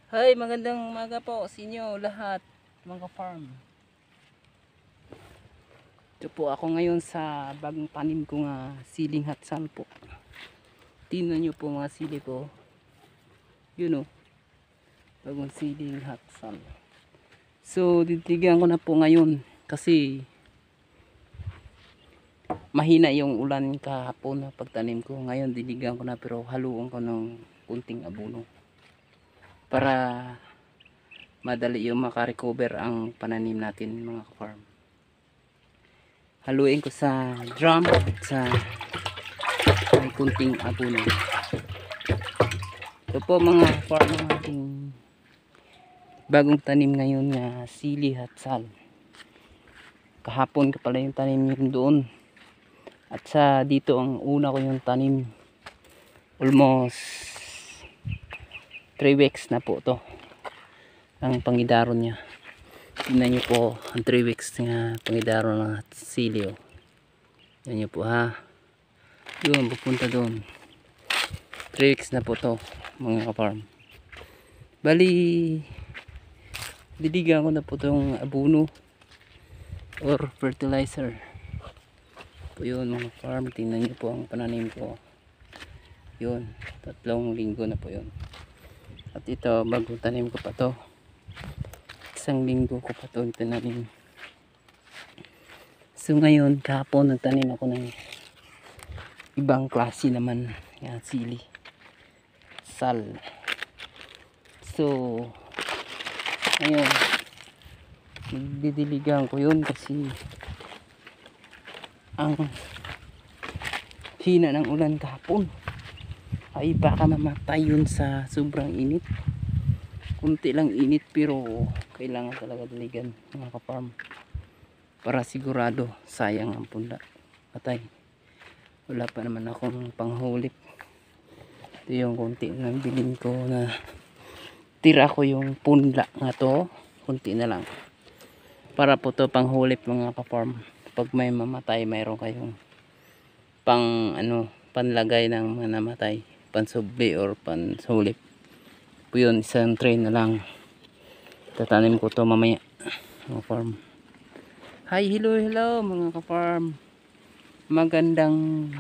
Hi, magandang umaga po sa inyo lahat, mga farm. Ito po ako ngayon sa bagong tanim ko nga siling hatsan po. Tingnan nyo po mga sili ko. Yun o, bagong siling hatsan. So, titigan ko na po ngayon kasi mahina yung ulan kahapon na pagtanim ko. Ngayon diligan ko na, pero haluan ko ng kunting abono para madali yung makarecover ang pananim natin, mga farm. Haluin ko sa drum at sa may kunting abono. Ito po mga farm ng ating bagong tanim ngayon na sili hatsal. Kahapon ko pala yung tanim yun doon, at sa dito ang una ko yung tanim. Almost 3 weeks na po to ang pangidaron niya. Tingnan nyo po ang 3 weeks nga pangidaron ng sili. Tingnan nyo po ha, yun pupunta doon. 3 weeks na po to mga farm. Bali diligan ko na po itong abono or fertilizer po yun mga farm. Tingnan nyo po ang pananim ko. Yun, 3 linggo na po yun. At ito bagong tanim ko pa to, 1 linggo ko pa to tinanim. So ngayon kahapon nagtanim ako ng ibang klase naman nga sili sal. So ngayon magdidiligan ko yun kasi ang hina ng ulan kahapon ay baka mamatay yun sa sobrang init. Kunti lang init pero kailangan talaga diligan mga ka-farm para sigurado. Sayang ang punla, patay. Wala pa naman akong panghulip. Ito yung kunti lang bilin ko na tira ko yung punla nga to, kunti na lang para po to panghulip mga ka-farm. Pag may mamatay mayroon kayong pang panlagay ng mga namatay, pansubli or pansulip po yun. Isang tray na lang. Tatanim ko to mamaya mga farm. Hi, hello mga ka-farm, magandang